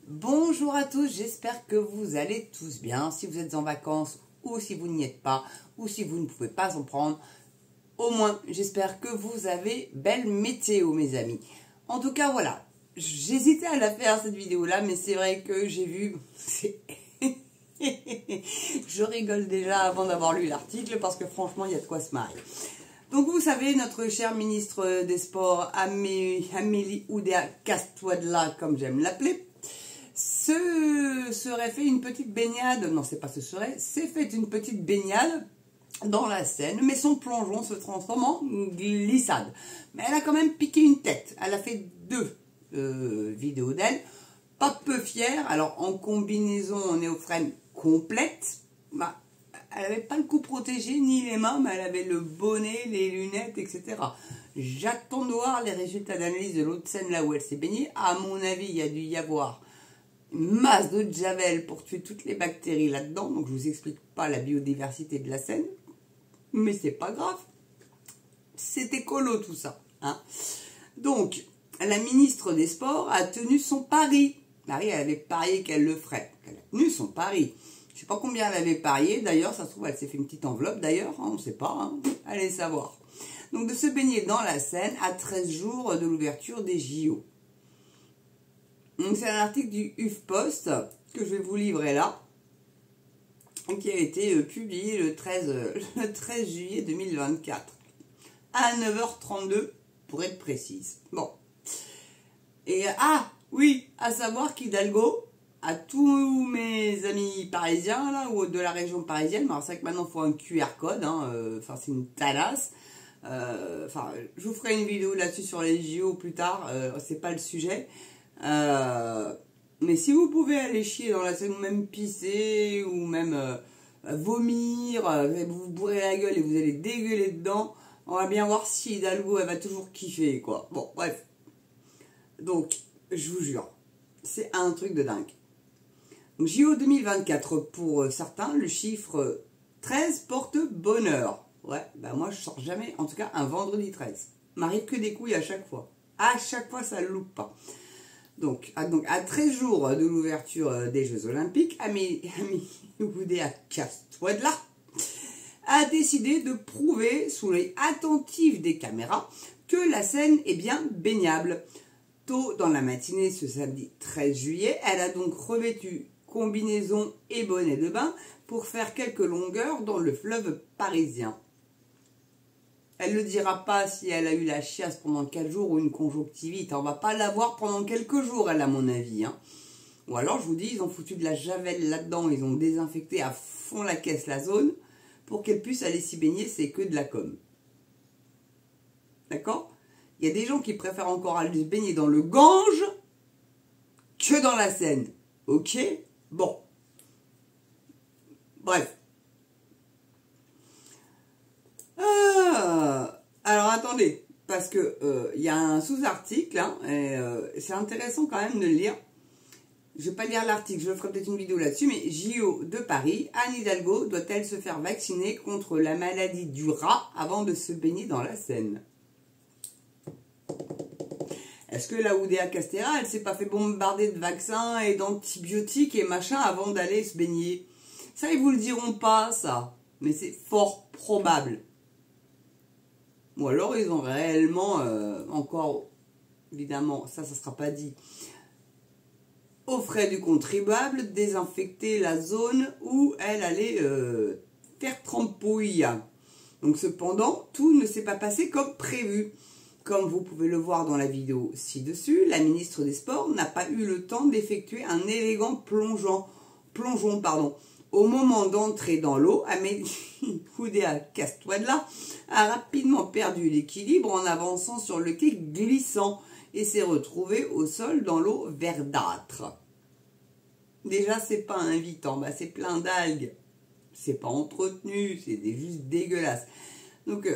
Bonjour à tous, j'espère que vous allez tous bien. Si vous êtes en vacances ou si vous n'y êtes pas ou si vous ne pouvez pas en prendre, au moins j'espère que vous avez belle météo mes amis. En tout cas voilà, j'hésitais à la faire cette vidéo là mais c'est vrai que j'ai vu... Je rigole déjà avant d'avoir lu l'article parce que franchement il y a de quoi se marrer. Donc vous savez, notre chère ministre des Sports, Amélie Oudéa-Castaldo, comme j'aime l'appeler, serait fait une petite baignade, non c'est pas ce serait, s'est fait une petite baignade dans la Seine, mais son plongeon se transforme en glissade. Mais elle a quand même piqué une tête, elle a fait deux vidéos d'elle, pas peu fière, alors en combinaison en néoprène complète, bah, elle n'avait pas le cou protégé ni les mains, mais elle avait le bonnet, les lunettes, etc. J'attends de voir les résultats d'analyse de l'eau de Seine là où elle s'est baignée. À mon avis, il y a dû y avoir une masse de javel pour tuer toutes les bactéries là-dedans. Donc je ne vous explique pas la biodiversité de la Seine, mais c'est pas grave. C'est écolo tout ça. Hein. Donc la ministre des Sports a tenu son pari. Marie, elle avait parié qu'elle le ferait. Elle a tenu son pari. Je ne sais pas combien elle avait parié, d'ailleurs, ça se trouve, elle s'est fait une petite enveloppe, d'ailleurs, hein, on ne sait pas, hein, allez savoir. Donc, de se baigner dans la Seine à 13 jours de l'ouverture des JO. Donc, c'est un article du HuffPost que je vais vous livrer là, qui a été publié le 13 juillet 2024, à 9h32, pour être précise. Bon. Et, oui, à savoir qu'Hidalgo, à tous mes amis parisiens là ou de la région parisienne, c'est vrai que maintenant il faut un QR code, hein, c'est une talasse. Je vous ferai une vidéo là-dessus sur les JO plus tard, c'est pas le sujet. Mais si vous pouvez aller chier dans la Seine ou même pisser ou même vomir, vous vous bourrez la gueule et vous allez dégueuler dedans, on va bien voir si Hidalgo elle va toujours kiffer quoi. Bon bref, donc je vous jure, c'est un truc de dingue. Donc, JO 2024, pour certains, le chiffre 13 porte bonheur. Ouais, bah moi je sors jamais, en tout cas un vendredi 13. M'arrive que des couilles à chaque fois. À chaque fois, ça ne loupe pas. Donc, à 13 jours de l'ouverture des Jeux Olympiques, Amélie Oudéa-Castaldo a décidé de prouver, sous l'œil attentif des caméras, que la Seine est bien baignable. Tôt dans la matinée, ce samedi 13 juillet, elle a donc revêtu combinaison et bonnet de bain pour faire quelques longueurs dans le fleuve parisien. Elle ne dira pas si elle a eu la chiasse pendant 4 jours ou une conjonctivite. On ne va pas la voir pendant quelques jours, elle, à mon avis. Hein. Ou alors, je vous dis, ils ont foutu de la javel là-dedans, ils ont désinfecté à fond la caisse la zone pour qu'elle puisse aller s'y baigner, c'est que de la com. D'accord ? Il y a des gens qui préfèrent encore aller se baigner dans le Gange que dans la Seine. Ok ? Bon. Bref. Alors attendez, parce que y a un sous-article, hein, et c'est intéressant quand même de le lire. Je ne vais pas lire l'article, je ferai peut-être une vidéo là-dessus, mais JO de Paris, Anne Hidalgo doit-elle se faire vacciner contre la maladie du rat avant de se baigner dans la Seine? Est-ce que la Oudéa-Castaldo, elle s'est pas fait bombarder de vaccins et d'antibiotiques et machin avant d'aller se baigner? Ça, ils vous le diront pas, ça. Mais c'est fort probable. Ou alors, ils ont réellement encore, évidemment, ça sera pas dit, aux frais du contribuable, désinfecter la zone où elle allait faire trempouille. Donc, cependant, tout ne s'est pas passé comme prévu. Comme vous pouvez le voir dans la vidéo ci-dessus, la ministre des Sports n'a pas eu le temps d'effectuer un élégant plongeon. Au moment d'entrer dans l'eau, Amélie Oudéa-Castaldo a rapidement perdu l'équilibre en avançant sur le quai glissant et s'est retrouvée au sol dans l'eau verdâtre. Déjà, c'est pas invitant, c'est plein d'algues. C'est pas entretenu, c'est juste dégueulasse. Donc...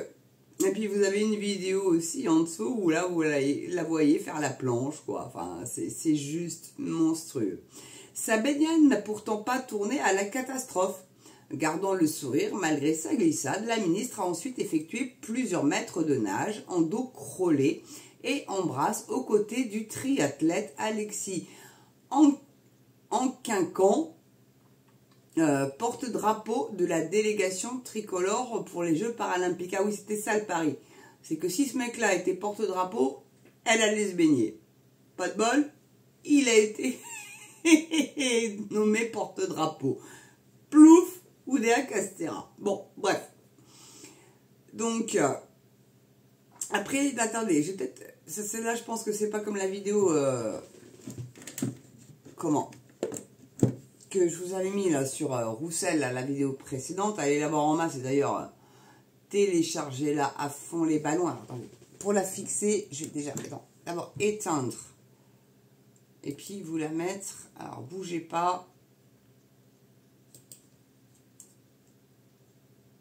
Et puis vous avez une vidéo aussi en dessous où là vous la voyez faire la planche, quoi. C'est juste monstrueux. Sa baignade n'a pourtant pas tourné à la catastrophe. Gardant le sourire malgré sa glissade, la ministre a ensuite effectué plusieurs mètres de nage en dos crawlé et en brasse aux côtés du triathlète Alexis en quinquant porte-drapeau de la délégation tricolore pour les Jeux paralympiques. Ah oui, c'était ça le pari. C'est que si ce mec-là était porte-drapeau, elle allait se baigner. Pas de bol, il a été nommé porte-drapeau. Plouf, Oudéa Castéra. Bon, bref. Donc, après, attendez, j'ai peut-être... Celle-là, je pense que c'est pas comme la vidéo... comment que je vous avais mis là sur Roussel, là, la vidéo précédente. Allez la voir en masse, et d'ailleurs, téléchargez là à fond les ballons. Alors, attendez, pour la fixer, je vais déjà... D'abord, éteindre. Et puis, vous la mettre... Alors, bougez pas.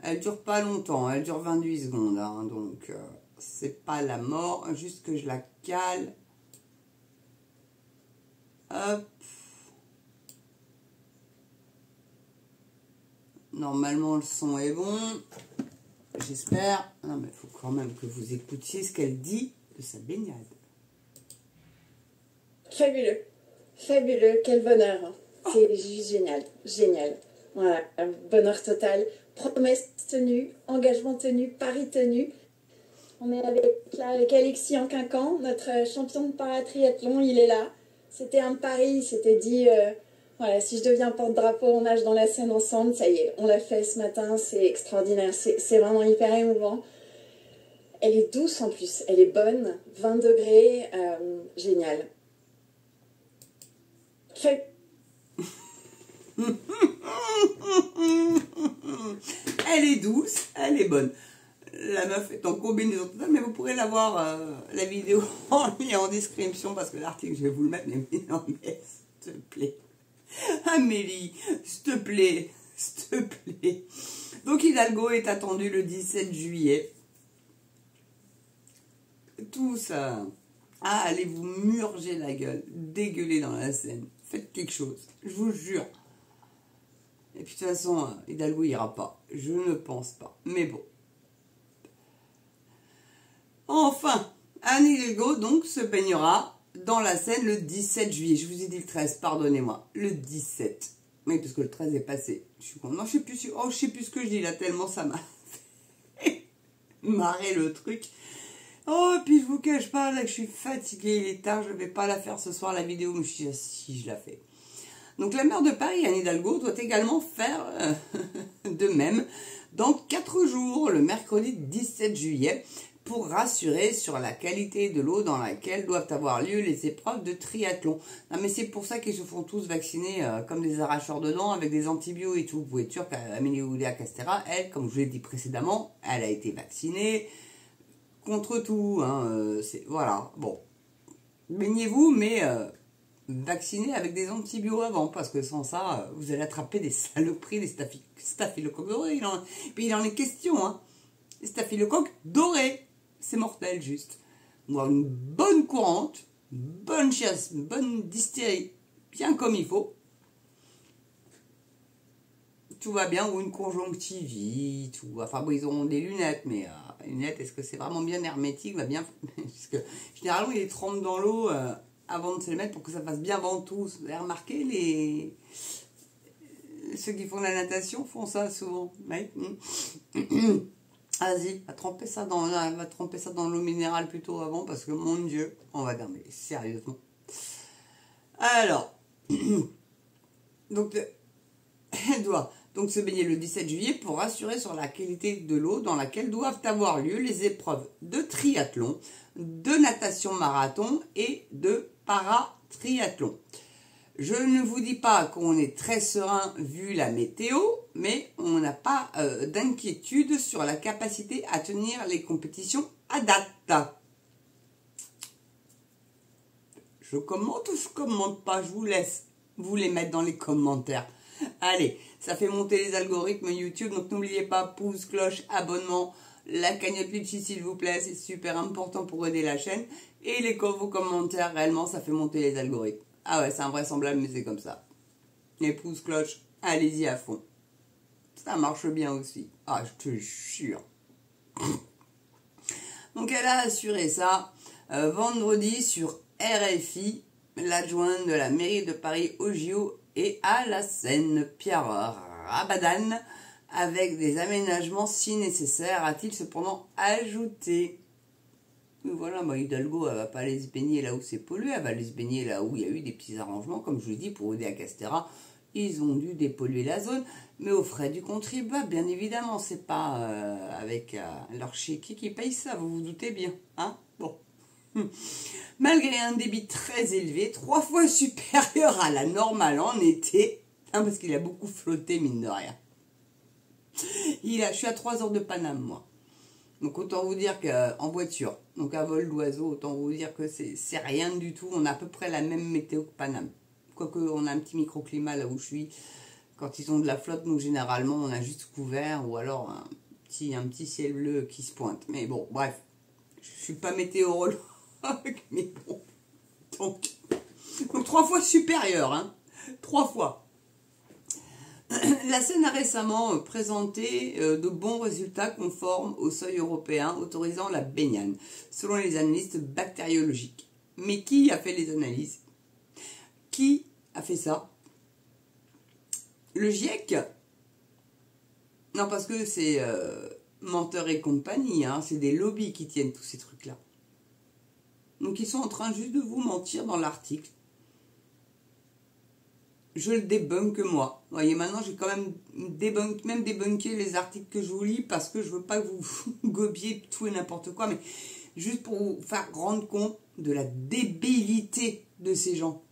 Elle dure pas longtemps, elle dure 28 secondes, hein, donc c'est pas la mort, juste que je la cale. Hop. Normalement le son est bon, j'espère. Non mais il faut quand même que vous écoutiez ce qu'elle dit de sa baignade. Fabuleux, fabuleux, quel bonheur. C'est juste génial, génial. Voilà, bonheur total. Promesse tenue, engagement tenu, pari tenu. On est avec Alexis en quinquant, notre champion de paratriathlon, il est là. C'était un pari, il s'était dit, voilà, si je deviens porte-drapeau, on nage dans la Seine ensemble. Ça y est, on l'a fait ce matin, c'est extraordinaire, c'est vraiment hyper émouvant. Elle est douce en plus, elle est bonne, 20 degrés, génial. Elle est douce, elle est bonne. La meuf est en combinaison totale, mais vous pourrez la voir, la vidéo en lien en description, parce que l'article, je vais vous le mettre, mais non, mais s'il te plaît. Amélie, s'il te plaît, s'il te plaît. Donc Hidalgo est attendu le 17 juillet. Tout ça. Ah, allez vous murger la gueule, dégueuler dans la Seine. Faites quelque chose, je vous jure. Et puis de toute façon, Hidalgo ira pas. Je ne pense pas. Mais bon. Enfin, Anne Hidalgo donc se baignera dans la Seine le 17 juillet. Je vous ai dit le 13, pardonnez-moi. Le 17. Oui, parce que le 13 est passé. Je suis con. Non, je sais plus. Oh, je sais plus ce que je dis là, tellement ça m'a fait marrer le truc. Oh, puis je vous cache pas, là, que je suis fatiguée, il est tard, je vais pas la faire ce soir, la vidéo, mais je suis si je la fais. Donc la maire de Paris, Anne Hidalgo, doit également faire de même dans 4 jours, le mercredi 17 juillet, pour rassurer sur la qualité de l'eau dans laquelle doivent avoir lieu les épreuves de triathlon. Non mais c'est pour ça qu'ils se font tous vacciner comme des arracheurs de dents avec des antibiotiques et tout. Vous pouvez être sûr qu'Amélie Oudéa Castéra, elle, comme je vous l'ai dit précédemment, elle a été vaccinée contre tout. Hein, voilà, bon. Baignez-vous, mais vaccinez avec des antibiotiques avant, parce que sans ça, vous allez attraper des saloperies, des staphylocoques dorés. Puis il en est question, hein. Les staphylocoques dorés. C'est mortel, juste. On doit avoir une bonne courante, une bonne chasse, une bonne dystérie, bien comme il faut. Tout va bien, ou une conjonctivite, ou... Enfin, bon, ils auront des lunettes, mais les lunettes, est-ce que c'est vraiment bien hermétique, va bien... Parce que, généralement, ils les trempent dans l'eau avant de se les mettre pour que ça fasse bien ventouse. Vous avez remarqué, ceux qui font de la natation font ça souvent. Ouais. Vas-y, va tremper ça dans l'eau minérale plutôt avant, parce que, mon Dieu, on va dire, mais sérieusement. Alors, donc, elle doit donc se baigner le 17 juillet pour rassurer sur la qualité de l'eau dans laquelle doivent avoir lieu les épreuves de triathlon, de natation marathon et de paratriathlon. Je ne vous dis pas qu'on est très serein vu la météo, mais on n'a pas d'inquiétude sur la capacité à tenir les compétitions à date. Je commente ou je commente pas, je vous laisse vous les mettre dans les commentaires. Allez, ça fait monter les algorithmes YouTube, donc n'oubliez pas, pouce, cloche, abonnement, la cagnotte Litchi s'il vous plaît, c'est super important pour aider la chaîne. Et vos commentaires, réellement, ça fait monter les algorithmes. Ah ouais, c'est invraisemblable, mais c'est comme ça. Les pouces, cloche, allez-y à fond. Ça marche bien aussi. Ah, je te jure. Donc elle a assuré ça vendredi sur RFI. l'adjoint de la mairie de Paris au JO et à la Seine, Pierre Rabadan, avec des aménagements si nécessaires, a-t-il cependant ajouté. Et voilà, bah Hidalgo, elle va pas aller se baigner là où c'est pollué, elle va aller se baigner là où il y a eu des petits arrangements, comme je vous dis, pour aider à Castéra. Ils ont dû dépolluer la zone, mais aux frais du contribuable, bien évidemment, c'est pas avec leur chéquier qui paye ça, vous vous doutez bien, hein? Bon. Malgré un débit très élevé, 3 fois supérieur à la normale en été, hein, parce qu'il a beaucoup flotté, mine de rien. Je suis à 3 heures de Paname, moi. Donc autant vous dire qu'en voiture, donc à vol d'oiseau, autant vous dire que c'est rien du tout. On a à peu près la même météo que Paname. Quoique on a un petit microclimat là où je suis. Quand ils ont de la flotte, nous généralement on a juste couvert ou alors un petit ciel bleu qui se pointe. Mais bon, bref, je suis pas météorologue, mais bon. Donc 3 fois supérieur, hein. 3 fois. La Seine a récemment présenté de bons résultats conformes au seuil européen autorisant la baignade, selon les analystes bactériologiques. Mais qui a fait les analyses? Qui a fait ça? Le GIEC? Non, parce que c'est Menteur et compagnie, hein, c'est des lobbies qui tiennent tous ces trucs-là. Donc ils sont en train juste de vous mentir dans l'article. Je le débunk moi. Vous voyez, maintenant j'ai quand même débunké les articles que je vous lis parce que je veux pas que vous gobiez tout et n'importe quoi, mais juste pour vous faire rendre compte de la débilité de ces gens.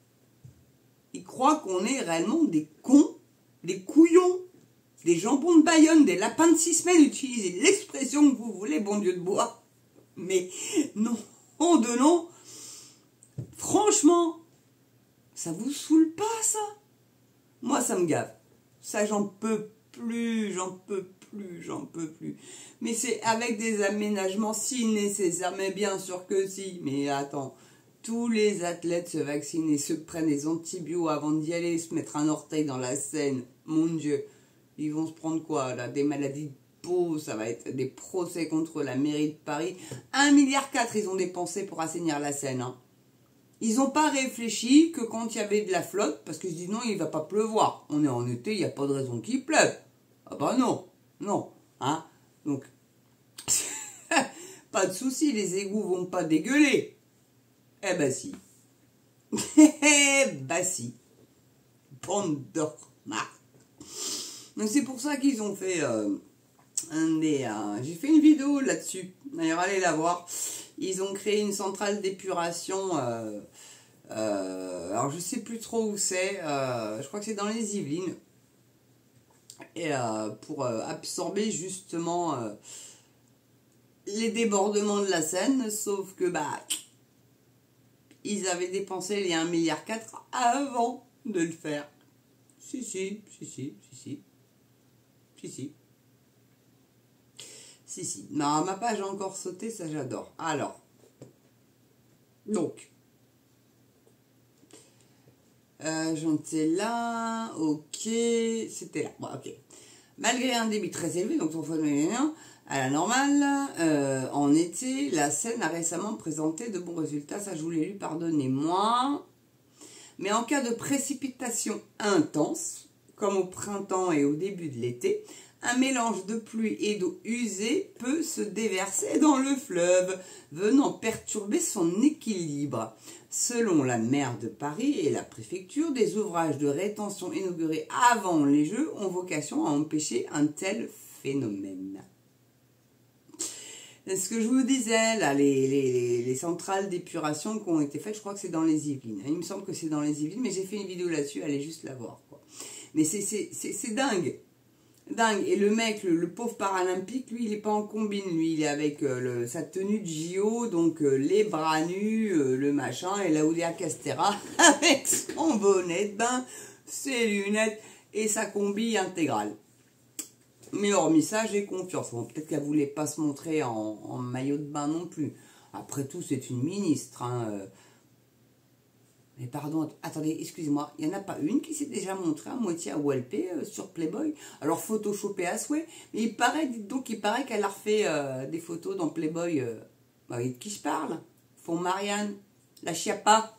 Ils croient qu'on est réellement des cons, des couillons, des jambons de Bayonne, des lapins de 6 semaines, utilisez l'expression que vous voulez, bon Dieu de bois. Mais non, de non. Franchement, ça vous saoule pas ça? Moi, ça me gave. Ça, j'en peux plus, j'en peux plus, j'en peux plus. Mais c'est avec des aménagements si nécessaires. Mais bien sûr que si. Mais attends, tous les athlètes se vaccinent et se prennent des antibiotiques avant d'y aller, se mettre un orteil dans la Seine. Mon Dieu, ils vont se prendre quoi là? Des maladies de peau, ça va être des procès contre la mairie de Paris. 1,4 milliard ils ont dépensé pour assainir la Seine, hein. Ils n'ont pas réfléchi que quand il y avait de la flotte, parce qu'ils se disent non, il ne va pas pleuvoir. On est en été, il n'y a pas de raison qu'il pleuve. Ah bah non, non. Hein. Donc, pas de souci, les égouts vont pas dégueuler. Eh ben si. Eh ben si. Bande de remarques. Donc c'est pour ça qu'ils ont fait j'ai fait une vidéo là-dessus. D'ailleurs, allez la voir. Ils ont créé une centrale d'épuration. Alors, je sais plus trop où c'est. Je crois que c'est dans les Yvelines. Et pour absorber justement les débordements de la Seine. Sauf que, bah, ils avaient dépensé les 1,4 milliard avant de le faire. Si. Non, ma page a encore sauté, ça j'adore. Alors, donc, j'en étais là, ok, c'était là, bon, ok. Malgré un débit très élevé, donc 3 fois à la normale, en été, la Seine a récemment présenté de bons résultats, ça je vous l'ai lu, pardonnez-moi. Mais en cas de précipitation intense, comme au printemps et au début de l'été, un mélange de pluie et d'eau usée peut se déverser dans le fleuve, venant perturber son équilibre. Selon la maire de Paris et la préfecture, des ouvrages de rétention inaugurés avant les Jeux ont vocation à empêcher un tel phénomène. Ce que je vous disais, là, les centrales d'épuration qui ont été faites, je crois que c'est dans les Yvelines. Il me semble que c'est dans les Yvelines, mais j'ai fait une vidéo là-dessus, allez juste la voir, quoi. Mais c'est dingue. Dingue. Et le mec, le pauvre paralympique, lui, il n'est pas en combine. Lui, il est avec sa tenue de JO, donc les bras nus, le machin, et Laura Castéra, avec son bonnet de bain, ses lunettes et sa combi intégrale. Mais hormis ça, j'ai confiance. Bon, peut-être qu'elle ne voulait pas se montrer en maillot de bain non plus. Après tout, c'est une ministre, hein. Mais pardon, attendez, excusez-moi, il n'y en a pas une qui s'est déjà montrée à moitié à Walpé sur Playboy? Alors photoshopée à souhait, mais il paraît, dites donc, il paraît qu'elle a refait des photos dans Playboy. Bah, de qui je parle? Font Marianne, la Chiappa.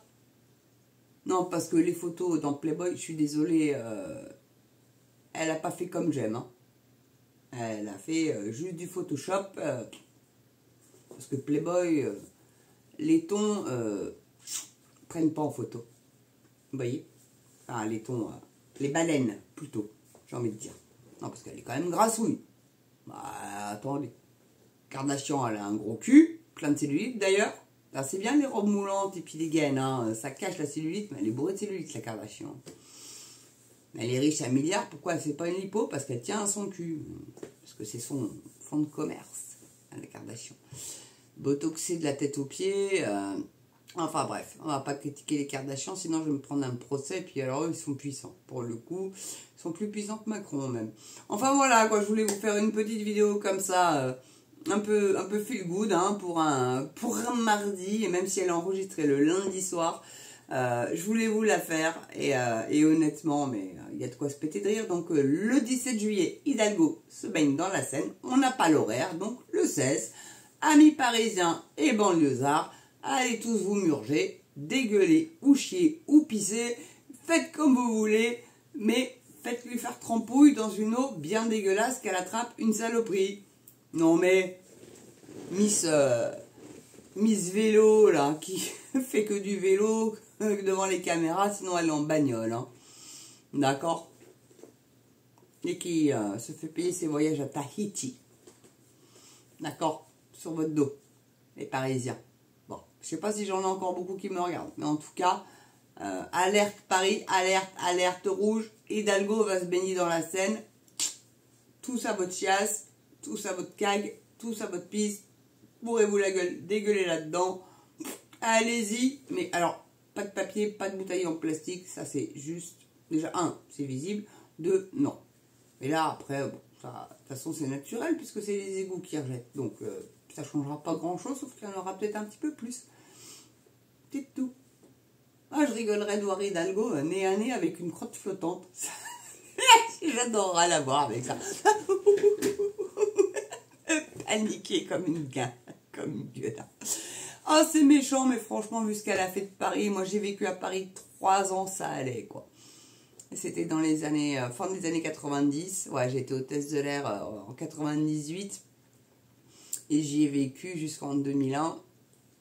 Non, parce que les photos dans Playboy, je suis désolée, elle n'a pas fait comme j'aime. Hein. Elle a fait juste du Photoshop. Parce que Playboy, les tons prennent pas en photo. Vous voyez? Enfin, les tons, les baleines, plutôt, j'ai envie de dire. Non, parce qu'elle est quand même grassouille. Bah, attendez. Kardashian, elle a un gros cul, plein de cellulite d'ailleurs. C'est bien les robes moulantes et puis les gaines, hein. Ça cache la cellulite, mais elle est bourrée de cellulite, la Kardashian. Elle est riche à milliards, pourquoi elle fait pas une lipo? Parce qu'elle tient à son cul. Parce que c'est son fonds de commerce, la Kardashian. Botoxée de la tête aux pieds. Enfin bref, on va pas critiquer les Kardashians, sinon je vais me prendre un procès. Puis alors eux, ils sont puissants. Pour le coup, ils sont plus puissants que Macron même. Enfin voilà, quoi, je voulais vous faire une petite vidéo comme ça, un peu feel good, hein, pour un mardi. Et même si elle est enregistrée le lundi soir, je voulais vous la faire. Et honnêtement, mais il y a de quoi se péter de rire. Donc le 17 juillet, Hidalgo se baigne dans la Seine. On n'a pas l'horaire, donc le 16, amis parisiens et banlieusards, allez tous vous murger, dégueuler ou chier ou pisser, faites comme vous voulez, mais faites-lui faire trempouille dans une eau bien dégueulasse qu'elle attrape une saloperie. Non mais, Miss Vélo, là, qui fait que du vélo devant les caméras, sinon elle est en bagnole, hein. D'accord? Et qui se fait payer ses voyages à Tahiti. D'accord? Sur votre dos, les Parisiens. Bon, je sais pas si j'en ai encore beaucoup qui me regardent, mais en tout cas, alerte Paris, alerte rouge, Hidalgo va se baigner dans la Seine, tous à votre chiasse, tous à votre cague, tous à votre pisse, bourrez-vous la gueule, dégueulez là-dedans, allez-y, mais alors, pas de papier, pas de bouteille en plastique, ça c'est juste, déjà, un, c'est visible, deux, non. Et là, après, bon, ça, de toute façon c'est naturel, puisque c'est les égouts qui rejettent, donc ça changera pas grand-chose, sauf qu'il y en aura peut-être un petit peu plus. C'est tout. Ah, je rigolerais de voir Hidalgo nez à nez avec une crotte flottante. J'adorerais la voir avec ça. Paniquer comme une gueule. Oh, c'est méchant, mais franchement, vu ce qu'elle a fait de Paris, moi j'ai vécu à Paris 3 ans, ça allait, quoi. C'était dans les années, fin des années 90. Ouais, j'ai été hôtesse de l'air en 98. Et j'y ai vécu jusqu'en 2001.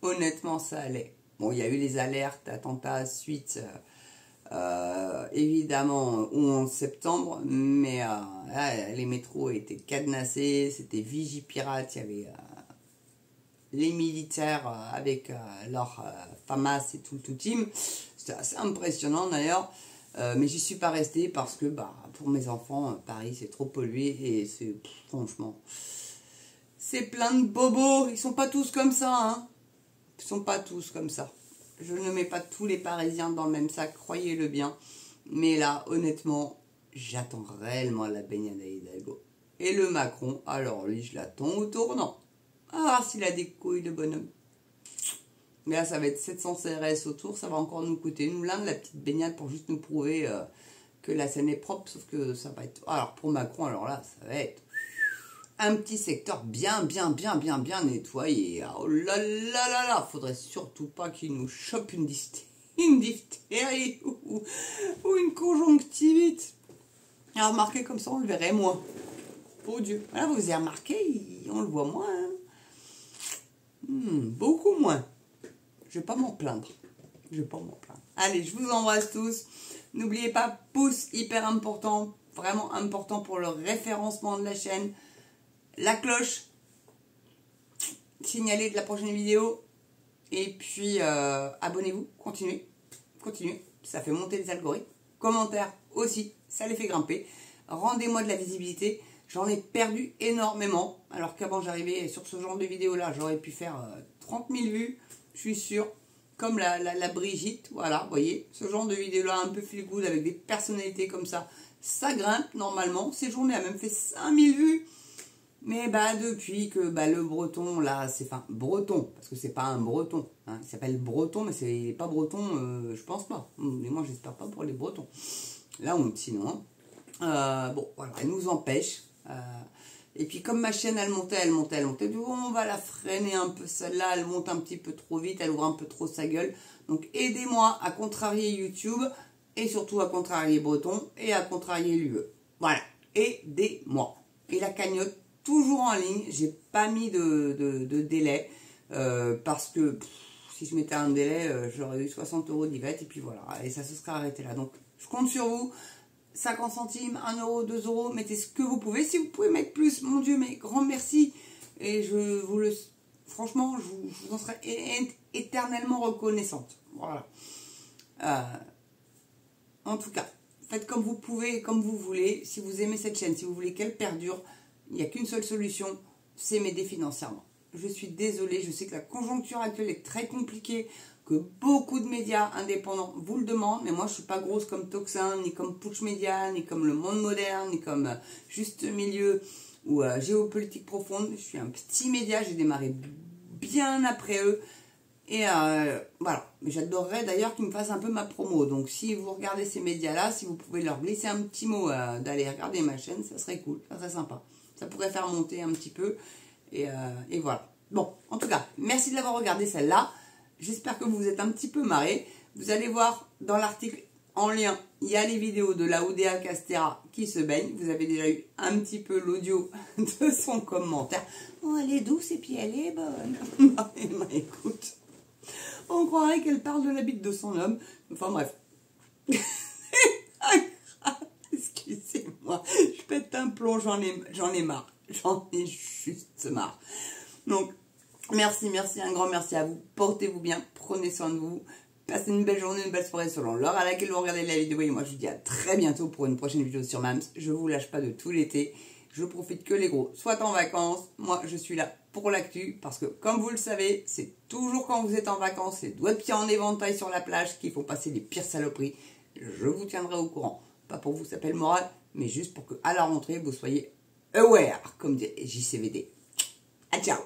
Honnêtement, ça allait. Bon, il y a eu les alertes, attentats, suite, évidemment, au 11 septembre, mais là, les métros étaient cadenassés, c'était Vigipirate, il y avait les militaires avec leur FAMAS et tout team. C'était assez impressionnant d'ailleurs, mais j'y suis pas restée parce que pour mes enfants, Paris c'est trop pollué et c'est franchement, c'est plein de bobos, ils sont pas tous comme ça, hein. Ils sont pas tous comme ça. Je ne mets pas tous les Parisiens dans le même sac, croyez-le bien. Mais là, honnêtement, j'attends réellement la baignade à Hidalgo. Et le Macron, alors lui, je l'attends au tournant. Ah, s'il a des couilles, le bonhomme. Mais là, ça va être 700 CRS autour, ça va encore nous coûter. Nous, là, la petite baignade pour juste nous prouver que la Seine est propre, sauf que ça va être... Alors, pour Macron, alors là, ça va être... un petit secteur bien nettoyé. Oh là là là là, faudrait surtout pas qu'il nous chope une diphtérie ou une conjonctivite. Alors, remarquez, comme ça, on le verrait moins. Oh Dieu. Voilà, vous avez remarqué, on le voit moins. Hein. Beaucoup moins. Je vais pas m'en plaindre. Allez, je vous embrasse tous. N'oubliez pas, pouce hyper important, vraiment important pour le référencement de la chaîne. La cloche, signaler de la prochaine vidéo. Et puis, abonnez-vous, continuez, ça fait monter les algorithmes. Commentaires aussi, ça les fait grimper. Rendez-moi de la visibilité, j'en ai perdu énormément. Alors qu'avant j'arrivais sur ce genre de vidéo là, j'aurais pu faire 30 000 vues, je suis sûre. Comme la Brigitte, voilà, vous voyez, ce genre de vidéo là un peu feel good avec des personnalités comme ça, ça grimpe normalement. Ces journées a même fait 5000 vues. Mais depuis que le breton, là, c'est... Enfin, breton, parce que c'est pas un breton. Hein, il s'appelle breton, mais c'est pas breton, je pense pas. Mais moi, j'espère pas pour les bretons. Là, sinon. Bon, voilà, elle nous empêche. Et puis comme ma chaîne, elle montait, du coup, on va la freiner un peu, celle-là, elle monte un petit peu trop vite, elle ouvre un peu trop sa gueule. Donc aidez-moi à contrarier YouTube, et surtout à contrarier Breton, et à contrarier l'UE. Voilà, aidez-moi. Et la cagnotte, toujours en ligne, j'ai pas mis de délai, parce que si je mettais un délai, j'aurais eu 60 € d'Yvette, et puis voilà, et ça se serait arrêté là. Donc je compte sur vous. 50 centimes, 1 €, 2 €, mettez ce que vous pouvez. Si vous pouvez mettre plus, mon Dieu, mais grand merci. Et franchement, je vous en serai éternellement reconnaissante. Voilà. En tout cas, faites comme vous pouvez, comme vous voulez. Si vous aimez cette chaîne, si vous voulez qu'elle perdure, il n'y a qu'une seule solution, c'est m'aider financièrement. Je suis désolée, je sais que la conjoncture actuelle est très compliquée, que beaucoup de médias indépendants vous le demandent, mais moi je suis pas grosse comme Toxin, ni comme Push Media, ni comme Le Monde Moderne, ni comme Juste Milieu ou Géopolitique Profonde. Je suis un petit média, j'ai démarré bien après eux. Et voilà, j'adorerais d'ailleurs qu'ils me fassent un peu ma promo. Donc si vous regardez ces médias-là, si vous pouvez leur glisser un petit mot d'aller regarder ma chaîne, ça serait cool, ça serait sympa. Ça pourrait faire monter un petit peu. Et voilà. Bon, en tout cas, merci de l'avoir regardé celle-là. J'espère que vous vous êtes un petit peu marrés. Vous allez voir dans l'article en lien, il y a les vidéos de la Oudéa Castéra qui se baigne. Vous avez déjà eu un petit peu l'audio de son commentaire. Oh, elle est douce et puis elle est bonne. Écoute, on croirait qu'elle parle de la bite de son homme. Enfin bref. Excusez-moi, je pète un plomb, j'en ai marre. J'en ai juste marre. Donc, merci, un grand merci à vous. Portez-vous bien, prenez soin de vous. Passez une belle journée, une belle soirée selon l'heure à laquelle vous regardez la vidéo. Et moi, je vous dis à très bientôt pour une prochaine vidéo sur Mams. Je vous lâche pas de tout l'été. Je profite que les gros soient en vacances. Moi, je suis là pour l'actu parce que, comme vous le savez, c'est toujours quand vous êtes en vacances, les doigts de pied en éventail sur la plage qui font passer les pires saloperies. Je vous tiendrai au courant. Pas pour vous taper le moral, mais juste pour que à la rentrée, vous soyez aware, comme dit JCVD. À ciao!